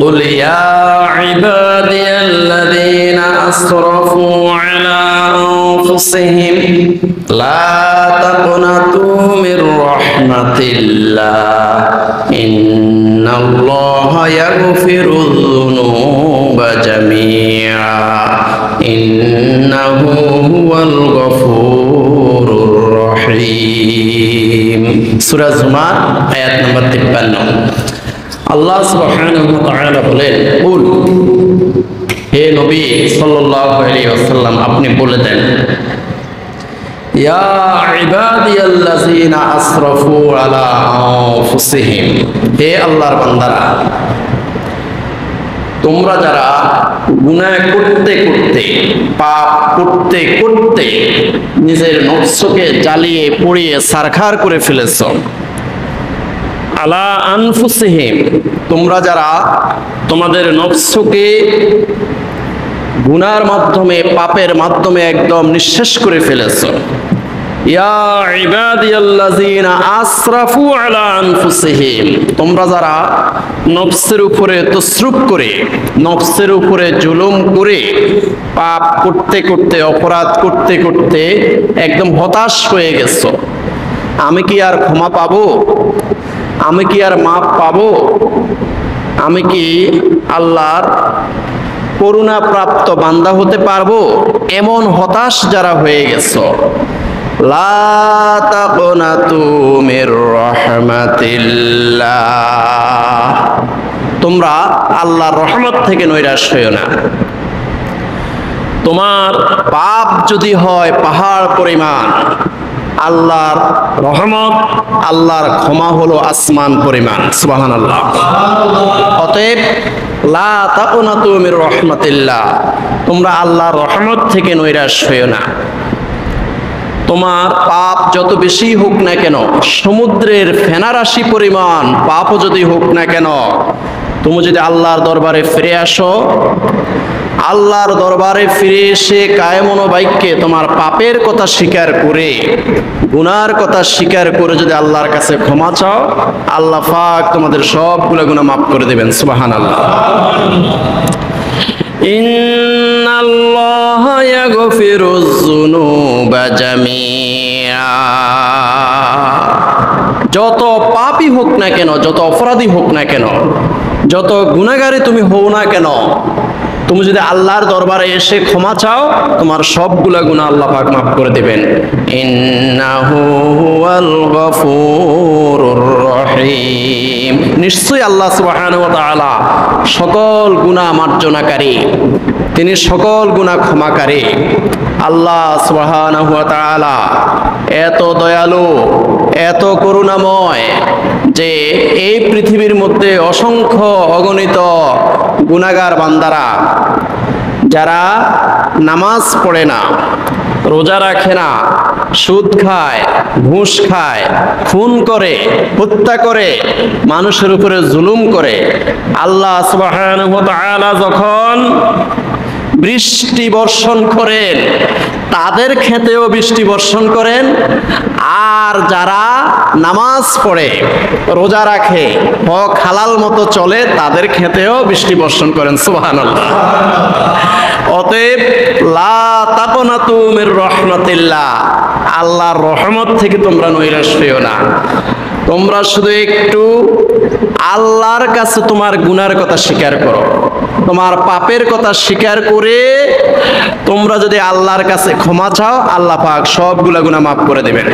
قل يا عبادي الذين أسرفوا على أنفسهم لا تقنطوا من رحمة الله إن الله يغفر الذنوب جميعا إنه هو الغفور الرحيم সূরা জুমার আয়াত নম্বর 53। আল্লাহ সুবহানাহু ওয়া তাআলা বলেন, কুল, হে নবী সাল্লাল্লাহু আলাইহি ওয়াসাল্লাম, আপনি বলে দেন, ইয়া ইবাদিয়াল্লাযিনা আসরাফু আলা আনফুসিহিম, হে আল্লাহর বান্দারা, তোমরা যারা গুনাহ করতে করতে, পাপ করতে করতে নিজের নফসকে জ্বালিয়ে পুড়িয়ে ছারখার করে ফেলেছো, আলা আনফুসিহিম, তোমরা যারা তোমাদের নফসকে গুনার মাধ্যমে, পাপের মাধ্যমে একদম নিঃশেষ করে ফেলেছো। ইয়া ইবাদিয়াল্লাযিনা আসরাফু আলা আনফুসিহিম, তোমরা যারা নফসের উপরে তসরুফ করে, নফসের উপরে জুলুম করে, পাপ করতে করতে, অপরাধ করতে করতে একদম হতাশ হয়ে গেছো, আমি কি আর ক্ষমা পাবো, আমি কি আর মাপ পাবো, আমি কি আল্লাহর করুণা প্রাপ্ত বান্দা হতে পারবো, এমন হতাশ যারা হয়ে গেছো, লা তাকনাতু মির রাহমাতিল্লাহ, তোমরা আল্লাহর রহমত থেকে নৈরাশ হইও না। তোমার পাপ যদি হয় পাহাড় পরিমাণ, আল্লাহর রহমত, আল্লাহর ক্ষমা হলো আসমান পরিমাণ। সুবহানাল্লাহ। অতএব লা তাকনাতু মির রাহমাতিল্লাহ, তোমরা আল্লাহর রহমত থেকে নৈরাশ হইও না। তোমার পাপ যত বেশি হোক না কেন, সমুদ্রের ফেনারাশি পরিমাণ পাপও যদি হোক না কেন, তুমি যদি আল্লাহর দরবারে ফিরে আসো, আল্লাহর দরবারে ফিরে এসে কায়মনোবাক্যে তোমার পাপের কথা স্বীকার করে, গুনার কথা স্বীকার করে যদি আল্লাহর কাছে ক্ষমা চাও, আল্লাহ পাক তোমাদের সবগুলো গুনাহ মাফ করে দেবেন। সুবহানাল্লাহ। ইন্নাল্লাহা ইয়াগফিরুয যুনুবা জামিআ, যত পাপী হোক না কেন, যত অপরাধী হোক না কেন, যত গুনাহগারে তুমি হও না কেন, তুমি যদি আল্লাহর দরবারে এসে ক্ষমা চাও, তোমার সবগুলা গুনাহ আল্লাহ পাক মাফ করে দিবেন। ইন্নাহু হুয়াল গফুরুর রহিম, নিশ্চয়ই আল্লাহ সুবহানাহু ওয়া তাআলা সকল গুনাহ মার্জনাকারী, তিনি সকল গুনাহ ক্ষমাকারী। আল্লাহ সুবহানাহু ওয়া তাআলা এত দয়ালু, এত করুণাময় যে এই পৃথিবীর মধ্যে অসংখ্য অগণিত গুনাহগার বান্দারা যারা নামাজ পড়ে না, রোজা রাখে না, সুদ খায়, ঘুষ খায়, খুন করে, হত্যা করে, মানুষের উপরে জুলুম করে, আল্লাহ সুবহানাহু ওয়া তাআলা যখন বৃষ্টি বর্ষণ করেন, তাদের ক্ষেতেও বৃষ্টি বর্ষণ করেন, আর যারা নামাজ পড়ে, রোজা রাখে, হক হালাল মতো চলে, তাদের ক্ষেতেও বৃষ্টি বর্ষণ করেন। সুবহানাল্লাহ। অতএব লা তাকনাতু মির রাহমাতিল্লাহ, আল্লাহর রহমত থেকে তোমরা নৈরাশ হইও না। তোমরা শুধু একটু আল্লাহর কাছে তোমার গুনার কথা স্বীকার করো, তোমার পাপের কথা স্বীকার করে তোমরা যদি আল্লাহর কাছে ক্ষমা চাও, আল্লাহ পাক সবগুলা গুনাহ মাফ করে দেবেন।